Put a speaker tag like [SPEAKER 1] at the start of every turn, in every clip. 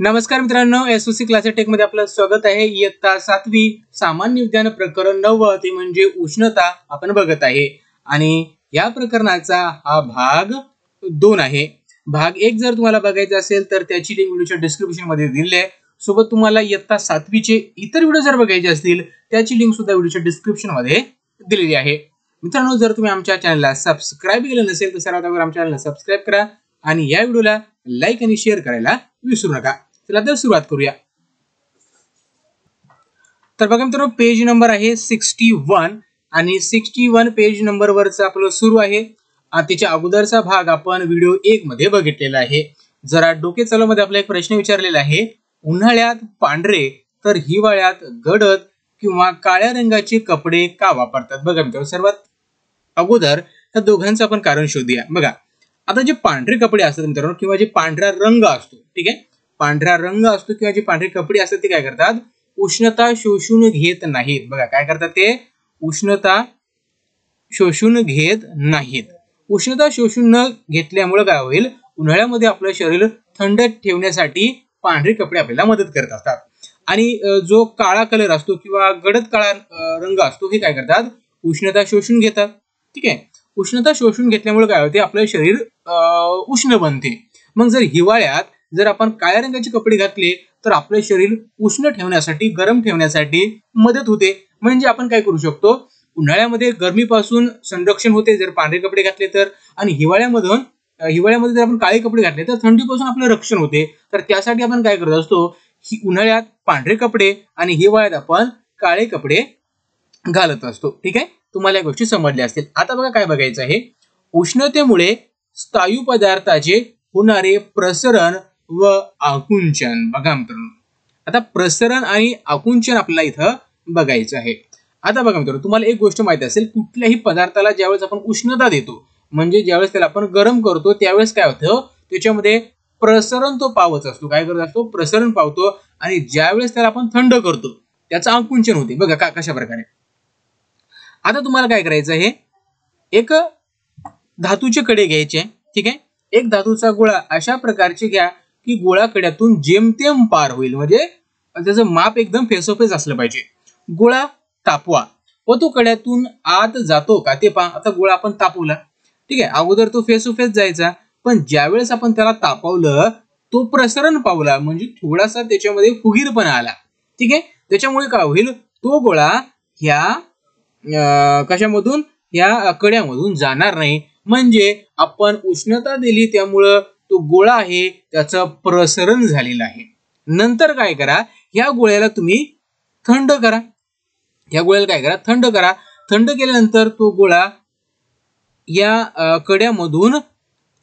[SPEAKER 1] नमस्कार मित्रांनो, SOC classes take मध्ये आपलं स्वागत आहे। इयत्ता 7वी सामान्य विज्ञान प्रकरण 9 ते म्हणजे उष्णता आपण बघत आहे आणि या प्रकरणाचा हा भाग 2 आहे। भाग 1 जर तुम्हाला बघायचा असेल तर त्याची लिंक व्हिडिओच्या डिस्क्रिप्शन मध्ये दिली आहे। सोबत तुम्हाला इयत्ता 7वी चे इतर व्हिडिओ जर बघायचे असतील त्याची लिंक सुद्धा व्हिडिओच्या डिस्क्रिप्शन मध्ये दिलेली आहे। मित्रांनो, जर तुम्ही आमच्या चॅनलला सबस्क्राइब केलं नसेल तर सर्वात अगोदर आमच्या चॅनलला सबस्क्राइब करा आणि या व्हिडिओला लाईक आणि शेअर करायला विसरू नका। चला तर सुरुवात करूया। तर बघा मित्रांनो, पेज नंबर आहे 61 आणि 61 पेज नंबर वरचा आपलं सुरू आहे। त्याच्या अगोदरचा भाग आपण व्हिडिओ 1 मध्ये बघितलेला आहे। जरा डोके चालू मध्ये आपला एक प्रश्न विचारलेला आहे, उन्हाळ्यात पांढरे तर हिवाळ्यात गडद किंवा काळ्या रंगाचे कपडे का वापरतात। बघा मित्रांनो, सर्वात अगोदर या दोघांचं आपण कारण शोधूया। बघा, आता जे पांढरे कपडे असतात मित्रांनो किंवा जे पांढरा रंग असतो, ठीक आहे, पांढरा रंग असतो किंवा जे पांढरे कपडे असतात ते काय करतात, उष्णता शोषून घेत नाहीत। बघा काय करतात, ते उष्णता शोषून घेत नाहीत। उष्णता शोषून न घेतल्यामुळे काय होईल, उन्हाळ्यामध्ये आपलं शरीर थंड ठेवण्यासाठी पांढरे कपडे आपल्याला मदत करत असतात। आणि जो काळा कलर असतो किंवा गडद काळा रंग असतो हे काय करतात, उष्णता शोषून घेतात। ठीक आहे, उष्णता शोषून घेतल्यामुळे काय होते, आपलं शरीर उष्ण बनते। मग जर हिवाळ्यात जर आपण काळ्या रंगाचे कपडे घातले तर आपलं शरीर उष्ण ठेवण्यासाठी, गरम ठेवण्यासाठी मदत होते। म्हणजे आपण काय करू शकतो, उन्हाळ्यामध्ये गरमीपासून संरक्षण होते जर पांढरे कपडे घातले तर, आणि हिवाळ्यामध्ये जर आपण काळे कपडे घातले तर थंडीपासून आपलं रक्षण होते। तर त्यासाठी आपण काय करत असतो, उन्हाळ्यात पांढरे कपडे आणि हिवाळ्यात आपण काळे कपडे घालत असतो। ठीक आहे, तुम्हाला या गोष्टी समजल्या असतील। आता बघा काय बघायचं आहे, उष्णतेमुळे स्थायू पदार्थाचे होणारे प्रसरण व आकुंचन। बघा मित्रांनो, आता प्रसरण आणि आकुंचन आपल्याला इथं बघायचं आहे। आता बघा मित्रांनो, तुम्हाला एक गोष्ट माहिती असेल, कुठल्याही पदार्थाला ज्यावेळेस आपण उष्णता देतो म्हणजे ज्यावेळेस त्याला आपण गरम करतो त्यावेळेस काय होतं, त्याच्यामध्ये प्रसरण तो पावत असतो। काय करत असतो, प्रसरण पावतो, आणि ज्यावेळेस त्याला आपण थंड करतो त्याचं आकुंचन होते। बघा कशा प्रकारे। आता तुम्हाला काय करायचं आहे, एक धातूचे कडे घ्यायचे, ठीक आहे, एक धातूचा गोळा अशा प्रकारचे घ्या की गोळा कड्यातून जेमतेम पार होईल, म्हणजे त्याचं माप एकदम फेसोफेस असलं पाहिजे। गोळा तापवा व तो कड्यातून आत जातो का ते पहा। आता गोळा आपण तापवला, ठीक आहे, अगोदर तो फेसोफेस जायचा, पण ज्यावेळेस आपण त्याला तापवलं तो प्रसरण पावला, म्हणजे थोडासा त्याच्यामध्ये फुगीरपणा आला। ठीक आहे, त्याच्यामुळे काय होईल, तो गोळा ह्या कशामधून, या कड्यामधून जाणार नाही। म्हणजे आपण उष्णता दिली त्यामुळं तो गोळा आहे त्याचं प्रसरण झालेलं आहे। नंतर काय करा, या गोळ्याला तुम्ही थंड करा, या गोळ्याला काय करा, थंड करा। थंड केल्यानंतर तो गोळा या कड्यामधून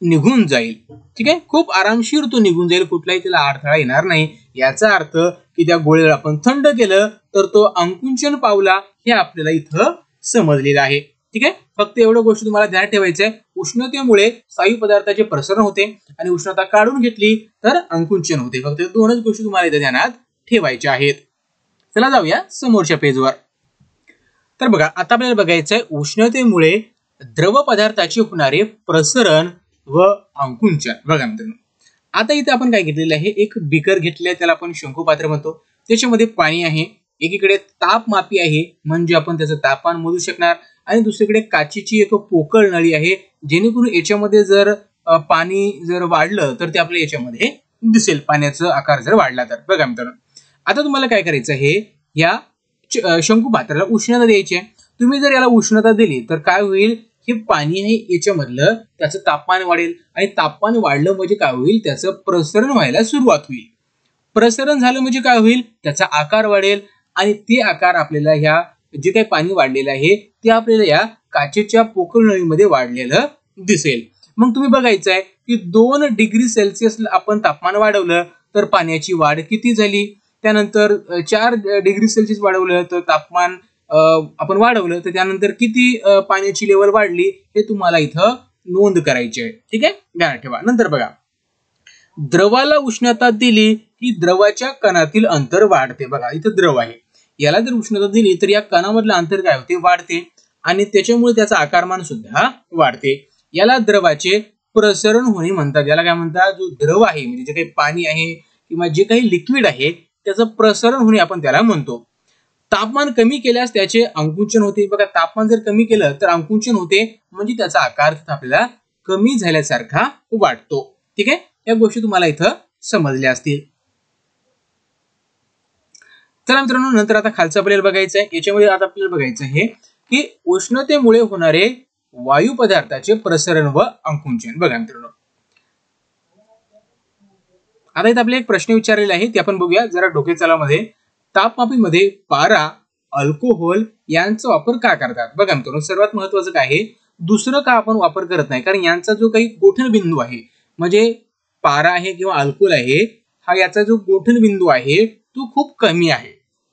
[SPEAKER 1] निघून जाईल। ठीक आहे, खूप आरामशीर तो निघून जाईल, कुठलाही त्याला अडथळा येणार नाही। याचा अर्थ की त्या गोळ्याला आपण थंड केलं तर तो आकुंचन पावला, हे आपल्याला इथं समजलेलं आहे। ठीक आहे, फक्त एवढं गोष्ट तुम्हाला ध्यानात ठेवायचं आहे, उष्णतेमुळे स्थायू पदार्थाचे प्रसरण होते आणि उष्णता काढून घेतली तर आकुंचन होते। फक्त दोनच गोष्टी तुम्हाला इथे ध्यानात ठेवायच्या आहेत। चला जाऊया समोरच्या पेजवर। तर बघा, आता आपल्याला बघायचं आहे उष्णतेमुळे द्रव पदार्थाचे होणारे प्रसरण व आकुंचन। बघा मित्रांनो, आता इथे आपण काय घेतलेलं आहे, एक बीकर घेतलेलं आहे, त्याला आपण शंकुपात्र म्हणतो। त्याच्यामध्ये पाणी आहे, एकीकडे तापमापी आहे म्हणजे आपण त्याचं तापमान मोजू शकणार, आणि दुसरीकडे काचेची एक पोकळ नळी आहे, जेणेकरून याच्यामध्ये जर पाणी जर वाढलं तर ते आपल्या याच्यामध्ये दिसेल, पाण्याचा आकार जर वाढला तर। बघा मित्रांनो, आता तुम्हाला काय करायचं आहे, या शंकुपात्राला उष्णता द्यायची आहे। तुम्ही जर याला उष्णता दिली तर काय होईल, हे पाणी आहे याच्यामधलं त्याचं तापमान वाढेल, आणि तापमान वाढलं म्हणजे काय होईल, त्याचं प्रसरण व्हायला सुरुवात होईल। प्रसरण झालं म्हणजे काय होईल, त्याचा आकार वाढेल, आणि ते आकार आपल्याला ह्या जे काही पाणी वाढलेलं आहे ते आपल्याला या काचेच्या पोकळ नळीमध्ये वाढलेलं दिसेल। मग तुम्ही बघायचं आहे की 2 डिग्री सेल्सिअस आपण तापमान वाढवलं तर पाण्याची वाढ किती झाली, त्यानंतर 4 डिग्री सेल्सिअस वाढवलं तर तापमान आपण वाढवलं तर त्यानंतर किती पाण्याची लेवल वाढली, हे तुम्हाला इथं नोंद करायची आहे। ठीक आहे, ध्यानात ठेवा। नंतर बघा, द्रवाला उष्णता दिली की द्रवाच्या कणातील अंतर वाढते। बघा इथं द्रव आहे, याला जर उष्णता दिली तर या कणामधलं अंतर काय होते, वाढते, आणि त्याच्यामुळे त्याचा आकारमान सुद्धा वाढते। याला द्रवाचे प्रसरण होणे म्हणतात। याला काय म्हणतात, जो द्रव आहे म्हणजे जे काही पाणी आहे किंवा जे काही लिक्विड आहे त्याचं प्रसरण होणे आपण त्याला म्हणतो. तापमान कमी केल्यास त्याचे अंकुचन होते. बघा, तापमान जर कमी केलं तर अंकुचन होते, म्हणजे त्याचा आकार आपल्याला कमी झाल्यासारखा वाटतो. ठीक आहे, या गोष्टी तुम्हाला इथं समजल्या असतील. चला मित्रांनो, नंतर आता खालचा आपल्याला बघायचं आहे. याच्यामध्ये आता आपल्याला बघायचं आहे की उष्णतेमुळे होणारे वायू पदार्थाचे प्रसरण व अंकुचन. बघा मित्रांनो, आता इथं आपल्याला एक प्रश्न विचारलेला आहे, ते आपण बघूया जरा डोकेचालामध्ये. तापमापीमध्ये पारा, अल्कोहोल यांचा वापर का करतात? बघा मित्रांनो, सर्वात महत्वाचं काय आहे, दुसरं का आपण वापर करत नाही, कारण यांचा जो काही गोठण बिंदू आहे, म्हणजे पारा आहे किंवा अल्कोहोल आहे, हा याचा जो गोठण बिंदू आहे तो खूप कमी आहे.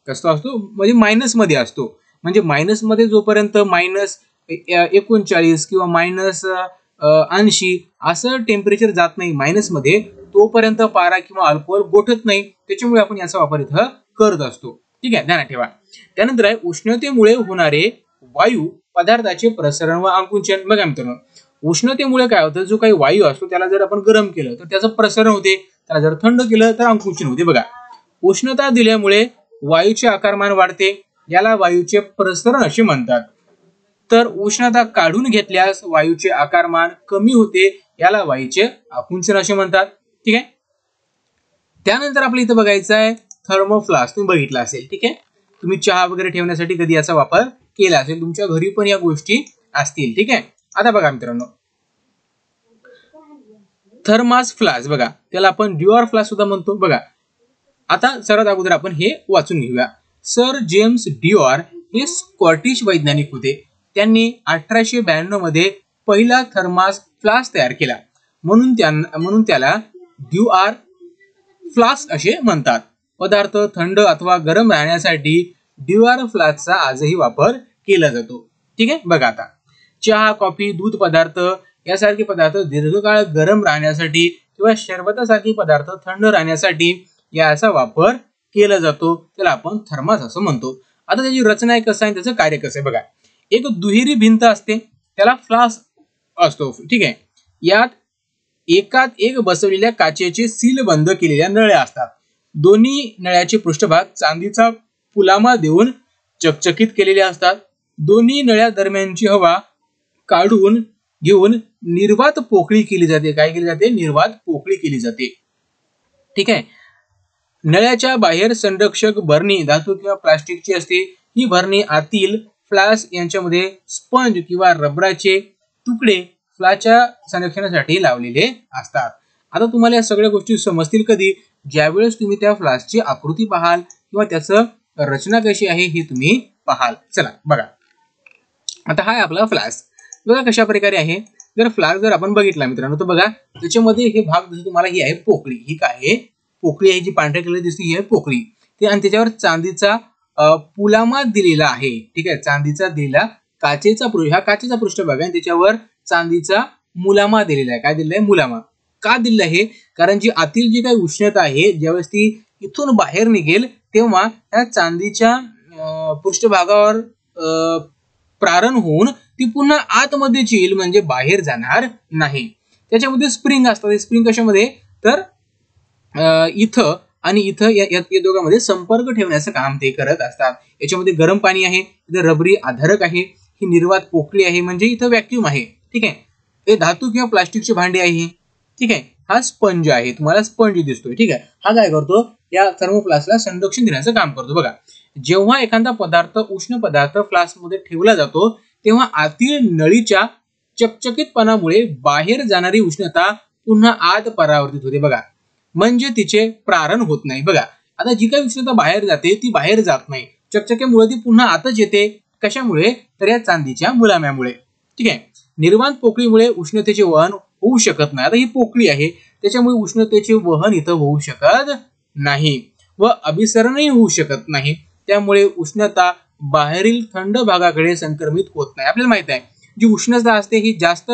[SPEAKER 1] कसं असतो, म्हणजे मायनस मध्ये असतो. म्हणजे मायनस मध्ये जोपर्यंत -39 किंवा -80 असं टेम्परेचर जात नाही मायनस मध्ये, तोपर्यंत पारा किंवा अल्कोहोल गोठत नाही. त्याच्यामुळे आपण याचा वापर इथं करत असतो. ठीक आहे, ध्यानात ठेवा. त्यानंतर आहे उष्णतेमुळे होणारे वायू पदार्थाचे प्रसरण व अंकुचन. बघा मित्रांनो, उष्णतेमुळे काय होतं, जो काही वायू असतो त्याला जर आपण गरम केलं तर त्याचं प्रसरण होते, त्याला जर थंड केलं तर अंकुचन होते. बघा, उष्णता दिल्यामुळे वायूचे आकारमान वाढते, याला वायूचे प्रसरण असे म्हणतात. तर उष्णता काढून घेतल्यास वायूचे आकारमान कमी होते, याला वायूचे आकुंचन असे म्हणतात. ठीक आहे, त्यानंतर आपल्या इथं बघायचं आहे थर्मोफ्लास्क. तुम्ही बघितला असेल. ठीक आहे, तुम्ही चहा वगैरे ठेवण्यासाठी कधी याचा वापर केला असेल, तुमच्या घरी पण या गोष्टी असतील. ठीक आहे, आता बघा मित्रांनो, थर्मास फ्लास्क, बघा त्याला आपण ड्युअर फ्लास्क सुद्धा म्हणतो. बघा, आता सर्वात अगोदर आपण हे वाचून घेऊया. सर जेम्स ड्युअर हे स्कॉटिश वैज्ञानिक होते. त्यांनी 1892 मध्ये पहिला थर्मास फ्लास्क तयार केला, म्हणून त्याला ड्युअर फ्लास्क असे म्हणतात. पदार्थ थंड अथवा गरम राहण्यासाठी ड्युअर फ्लास्कचा आजही वापर केला जातो. ठीक आहे, बघा आता चहा, कॉफी, दूध पदार्थ यासारखे पदार्थ दीर्घकाळ गरम राहण्यासाठी किंवा शरबतासारखे पदार्थ थंड राहण्यासाठी याचा वापर केला जातो, त्याला आपण थर्मास असं म्हणतो. आता त्याची रचना आहे, कसं आहे, त्याचं कार्य कसं आहे बघा. एक दुहेरी भिंत असते, त्याला फ्लास्क असतो. ठीक आहे, यात एकात एक बसवलेल्या काचेचे सील बंद केलेल्या नळ्या असतात. दोन्ही नळ्याचे पृष्ठभाग चांदीचा पुलामा देऊन चकचकीत केलेले असतात. दोन्ही नळ्या दरम्यानची हवा काढून घेऊन निर्वात पोकळी केली जाते. काय केली जाते? निर्वात पोकळी केली जाते. ठीक आहे, नळ्याच्या बाहेर संरक्षक भरणी धातू किंवा प्लास्टिकची असते. ही भरणी आतील फ्लास्क यांच्यामध्ये स्पंज किंवा रबराचे तुकडे फ्लास्कच्या संरक्षणासाठी लावलेले असतात. आता तुम्हाला या सगळ्या गोष्टी समजतील कधी? ज्यावेळेस तुम्ही त्या फ्लास्कची आकृती पाहाल किंवा त्याचं रचना कशी आहे हे तुम्ही पाहाल. चला बघा, आता हा आपला फ्लास्क बघा कशा प्रकारे आहे. जर फ्लास्क जर आपण बघितला मित्रांनो, तर बघा त्याच्यामध्ये हे भाग जसं तुम्हाला ही आहे पोकळी, ही काय आहे? पोकळी आहे, जी पांढऱ्या कलर दिसते ही आहे पोकळी. ते आणि त्याच्यावर चांदीचा पुलामा दिलेला आहे. ठीक आहे, चांदीचा दिलेला काचेचा पृष्ठभाग आहे, त्याच्यावर चांदीचा मुलामा दिलेला आहे. काय दिलेला आहे? मुलामा. का दिलेला आहे? कारण जी आतील जी काही उष्णता आहे, ज्यावेळेस ती इथून बाहेर निघेल तेव्हा त्या चांदीच्या पृष्ठभागावर प्रारण होऊन ती पुन्हा आतमध्ये येईल, म्हणजे बाहेर जाणार नाही. त्याच्यामध्ये स्प्रिंग असतात. स्प्रिंग कशामध्ये? तर इथं आणि इथं या दोघांमध्ये संपर्क ठेवण्याचं काम ते करत असतात. याच्यामध्ये गरम पाणी आहे, इथं रबरी आधारक आहे, ही निर्वात पोकळी आहे, म्हणजे इथं व्हॅक्यूम आहे. ठीक आहे, हे धातू किंवा प्लास्टिकचे भांडे आहे. ठीक आहे, हा स्पंज आहे, तुम्हाला स्पंज दिसतोय. ठीक आहे, हा काय करतो? या थर्मोफ्लास्कला संरक्षण देण्याचं काम करतो. बघा, जेव्हा एखादा पदार्थ उष्ण पदार्थ फ्लास्क मध्ये ठेवला जातो तेव्हा आतील नळीच्या चकचकीतपणामुळे बाहेर जाणारी उष्णता पुन्हा आत परावर्तित होते. बघा, म्हणजे तिचे प्रारण होत नाही. बघा, आता जी काही उष्णता बाहेर जाते ती बाहेर जात नाही, चकचकीमुळे ती पुन्हा आतच येते. कशामुळे? तर या चांदीच्या मुलाम्यामुळे. ठीक आहे, निर्वात पोकळीमुळे उष्णतेचे वहन होऊ शकत नाही. आता ही पोकळी आहे, त्याच्यामुळे उष्णतेचे वहन इथं होऊ शकत नाही व अभिसरणही होऊ शकत नाही. त्यामुळे उष्णता बाहेरील थंड भागाकडे संक्रमित होत नाही. आपल्याला माहित आहे, जी उष्णता असते ही जास्त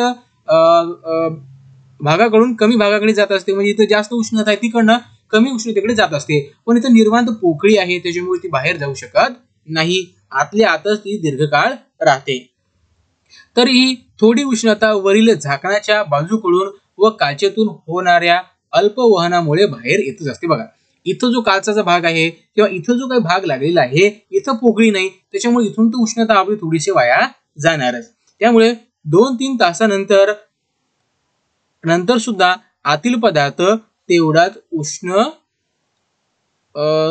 [SPEAKER 1] भागाकडून कमी भागाकडे जात असते, म्हणजे इथं जास्त उष्णता आहे तिकडनं कमी उष्णतेकडे जात असते. पण इथं निर्वात पोकळी आहे, त्याच्यामुळे ती बाहेर जाऊ शकत नाही, आतल्या आतच ती दीर्घकाळ राहते. तर ही थोडी उष्णता वरील झाकणाच्या बाजूकडून व काचेतून होणाऱ्या अल्पवहनामुळे बाहेर येतच असते. बघा इथं जो काचाचा भाग आहे किंवा इथं जो काही भाग लागलेला आहे इथं पोकळी नाही, त्याच्यामुळे इथून तर उष्णता आपली थोडीशी वाया जाणारच. त्यामुळे 2-3 तासानंतर सुद्धा आतील पदार्थ तेवढाच उष्ण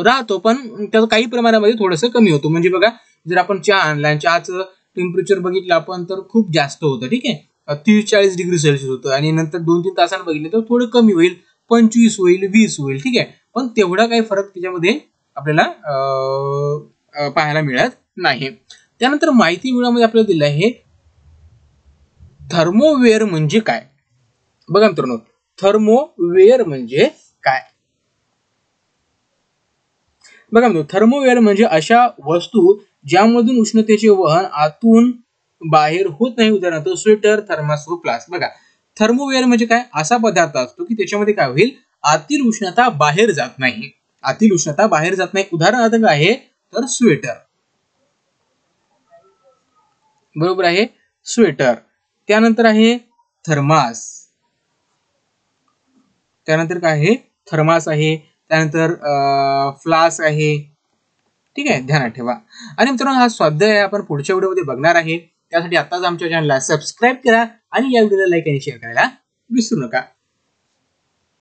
[SPEAKER 1] राहतो, पण त्याचं काही प्रमाणामध्ये थोडंसं कमी होतो. म्हणजे बघा जर आपण चहा आणला, चहाचं टेम्परेचर बघितलं आपण तर खूप जास्त होतं, ठीक आहे 30-40 डिग्री सेल्सिअस होतं, आणि नंतर 2-3 तासांनी बघितलं तर थोडं कमी होईल, 25 होईल, 20 होईल, ठीक आहे. पण तेवढा काही फरक त्याच्यामध्ये आपल्याला पाहायला मिळत नाही. त्यानंतर माहिती मिळवण्यामध्ये आपल्याला दिलं आहे थर्मोवेअर म्हणजे काय. बघा मित्रांनो, थर्मोवेअर म्हणजे काय. बघा मित्रांनो, थर्मोवेअर म्हणजे अशा वस्तू ज्यामधून उष्णतेचे वहन आतून बाहेर होत नाही. उदाहरणार्थ स्वेटर, थर्मास व फ्लास्क. बघा थर्मोवेअर म्हणजे काय, असा पदार्थ असतो की त्याच्यामध्ये काय होईल, आतील उष्णता बाहेर जात नाही. आतील उष्णता बाहेर जात नाही. उदाहरणार्थ काय आहे तर स्वेटर, बरोबर आहे स्वेटर. त्यानंतर आहे थर्मास, त्यानंतर काय आहे थर्मास आहे. त्यानंतर फ्लास्क आहे, ठीक आहे ध्यानात ठेवा. आणि मित्रांनो हा स्वाध्याय आपण पुढच्या व्हिडिओमध्ये बघणार आहे. त्यासाठी आताच आमच्या चॅनलला सबस्क्राईब करा आणि या व्हिडिओला लाईक आणि शेअर करायला विसरू नका.